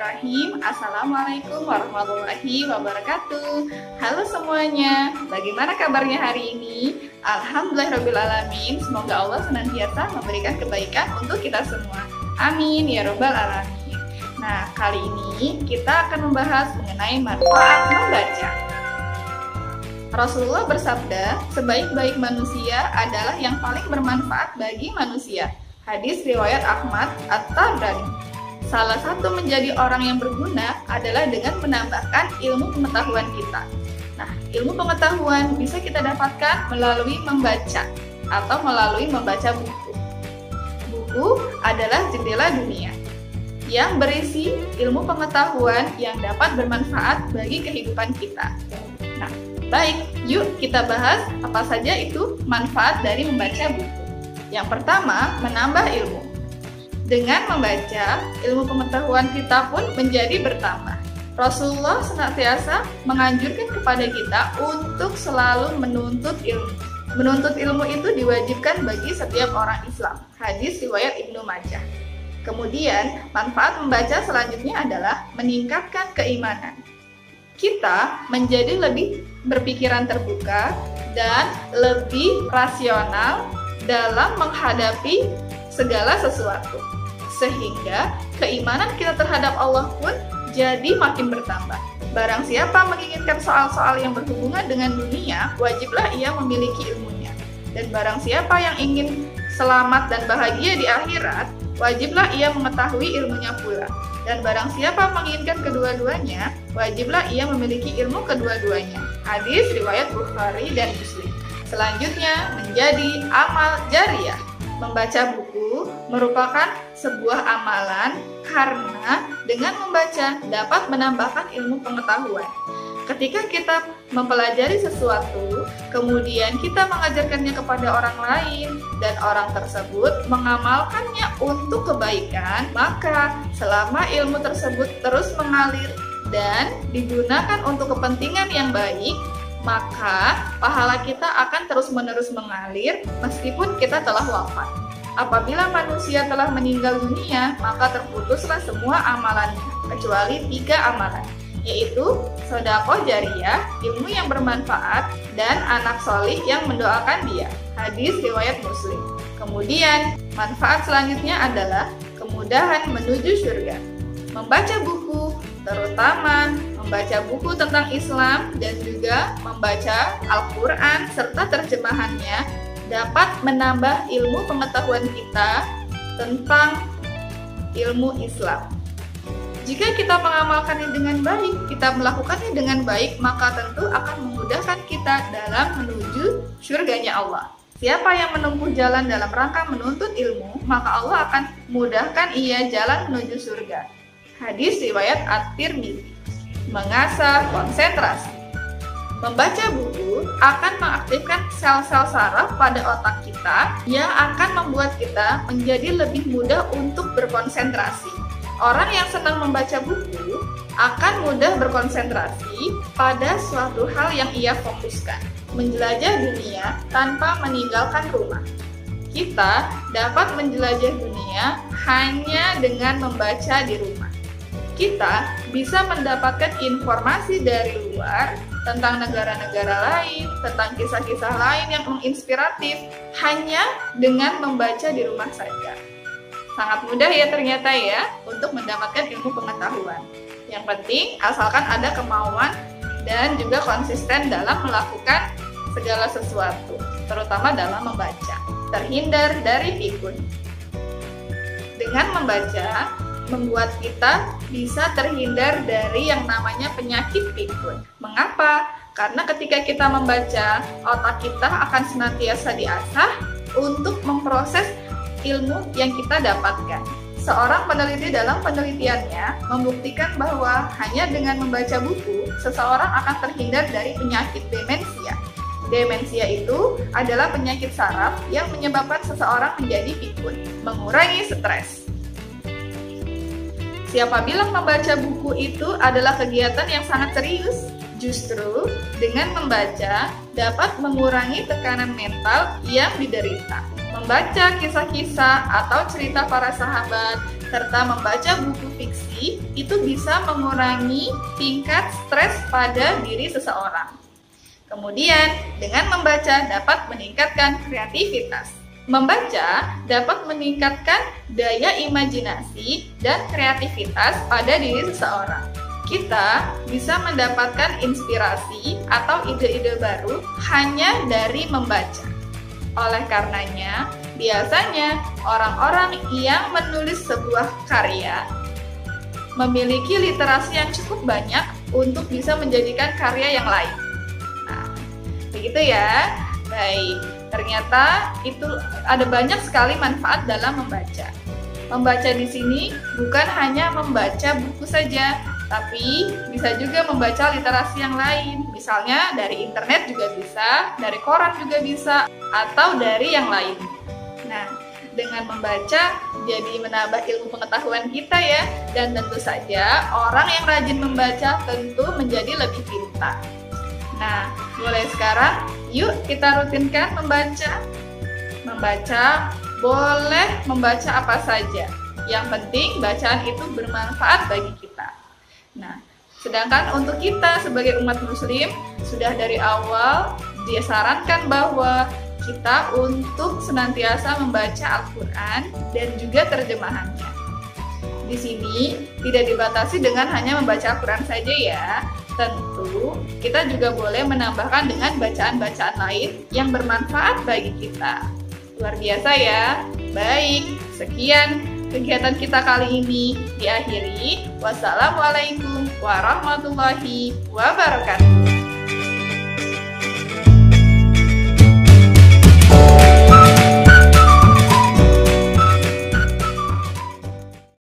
Bismillahirrahmanirrahim. Assalamualaikum warahmatullahi wabarakatuh. Halo semuanya, bagaimana kabarnya hari ini? Alhamdulillahirrabbilalamin. Semoga Allah senantiasa memberikan kebaikan untuk kita semua. Amin ya robbal alamin. Nah, kali ini kita akan membahas mengenai manfaat membaca. Rasulullah bersabda, sebaik-baik manusia adalah yang paling bermanfaat bagi manusia. Hadis riwayat Ahmad At-Tabrani. Salah satu menjadi orang yang berguna adalah dengan menambahkan ilmu pengetahuan kita. Nah, ilmu pengetahuan bisa kita dapatkan melalui membaca atau melalui membaca buku. Buku adalah jendela dunia yang berisi ilmu pengetahuan yang dapat bermanfaat bagi kehidupan kita. Nah, baik, yuk kita bahas apa saja itu manfaat dari membaca buku. Yang pertama, menambah ilmu. Dengan membaca, ilmu pengetahuan kita pun menjadi bertambah. Rasulullah senantiasa menganjurkan kepada kita untuk selalu menuntut ilmu. Menuntut ilmu itu diwajibkan bagi setiap orang Islam. Hadis riwayat Ibnu Majah. Kemudian, manfaat membaca selanjutnya adalah meningkatkan keimanan. Kita menjadi lebih berpikiran terbuka dan lebih rasional dalam menghadapi segala sesuatu, sehingga keimanan kita terhadap Allah pun jadi makin bertambah. Barang siapa menginginkan soal-soal yang berhubungan dengan dunia, wajiblah ia memiliki ilmunya. Dan barang siapa yang ingin selamat dan bahagia di akhirat, wajiblah ia mengetahui ilmunya pula. Dan barang siapa menginginkan kedua-duanya, wajiblah ia memiliki ilmu kedua-duanya. Hadis riwayat Bukhari dan Muslim. Selanjutnya menjadi amal jariyah. Membaca buku merupakan sebuah amalan karena dengan membaca dapat menambahkan ilmu pengetahuan. Ketika kita mempelajari sesuatu, kemudian kita mengajarkannya kepada orang lain dan orang tersebut mengamalkannya untuk kebaikan, maka selama ilmu tersebut terus mengalir dan digunakan untuk kepentingan yang baik, maka pahala kita akan terus-menerus mengalir meskipun kita telah wafat. Apabila manusia telah meninggal dunia, maka terputuslah semua amalannya, kecuali 3 amalan, yaitu sedekah jariyah, ilmu yang bermanfaat, dan anak solih yang mendoakan dia. Hadis riwayat Muslim. Kemudian, manfaat selanjutnya adalah kemudahan menuju surga. Membaca buku, terutama membaca buku tentang Islam dan juga membaca Al-Quran serta terjemahannya dapat menambah ilmu pengetahuan kita tentang ilmu Islam. Jika kita mengamalkannya dengan baik, kita melakukannya dengan baik, maka tentu akan memudahkan kita dalam menuju surganya Allah. Siapa yang menempuh jalan dalam rangka menuntut ilmu, maka Allah akan mudahkan ia jalan menuju surga. Hadis riwayat At-Tirmidzi. Mengasah konsentrasi. Membaca buku akan mengaktifkan sel-sel saraf pada otak kita yang akan membuat kita menjadi lebih mudah untuk berkonsentrasi. Orang yang senang membaca buku akan mudah berkonsentrasi pada suatu hal yang ia fokuskan, menjelajah dunia tanpa meninggalkan rumah. Kita dapat menjelajah dunia hanya dengan membaca di rumah. Kita bisa mendapatkan informasi dari luar tentang negara-negara lain, tentang kisah-kisah lain yang menginspiratif hanya dengan membaca di rumah saja. Sangat mudah ya ternyata ya untuk mendapatkan ilmu pengetahuan. Yang penting asalkan ada kemauan dan juga konsisten dalam melakukan segala sesuatu, terutama dalam membaca. Terhindar dari pikun. Dengan membaca, membuat kita bisa terhindar dari yang namanya penyakit pikun. Mengapa? Karena ketika kita membaca, otak kita akan senantiasa diasah untuk memproses ilmu yang kita dapatkan. Seorang peneliti dalam penelitiannya membuktikan bahwa hanya dengan membaca buku, seseorang akan terhindar dari penyakit demensia. Demensia itu adalah penyakit saraf yang menyebabkan seseorang menjadi pikun, mengurangi stres. Siapa bilang membaca buku itu adalah kegiatan yang sangat serius? Justru dengan membaca dapat mengurangi tekanan mental yang diderita. Membaca kisah-kisah atau cerita para sahabat, serta membaca buku fiksi itu bisa mengurangi tingkat stres pada diri seseorang. Kemudian, dengan membaca dapat meningkatkan kreativitas. Membaca dapat meningkatkan daya imajinasi dan kreativitas pada diri seseorang. Kita bisa mendapatkan inspirasi atau ide-ide baru hanya dari membaca. Oleh karenanya, biasanya orang-orang yang menulis sebuah karya memiliki literasi yang cukup banyak untuk bisa menjadikan karya yang lain. Nah, begitu ya. Baik, ternyata itu ada banyak sekali manfaat dalam membaca. Membaca di sini bukan hanya membaca buku saja, tapi bisa juga membaca literasi yang lain. Misalnya dari internet juga bisa, dari koran juga bisa, atau dari yang lain. Nah, dengan membaca jadi menambah ilmu pengetahuan kita ya. Dan tentu saja orang yang rajin membaca tentu menjadi lebih pintar. Nah, mulai sekarang yuk kita rutinkan membaca. Membaca boleh membaca apa saja. Yang penting bacaan itu bermanfaat bagi kita. Nah, sedangkan untuk kita sebagai umat muslim, sudah dari awal disarankan bahwa kita untuk senantiasa membaca Al-Quran dan juga terjemahannya. Di sini tidak dibatasi dengan hanya membaca Al-Quran saja ya. Tentu kita juga boleh menambahkan dengan bacaan-bacaan lain yang bermanfaat bagi kita. Luar biasa ya. Baik, sekian kegiatan kita kali ini diakhiri. Wassalamualaikum warahmatullahi wabarakatuh.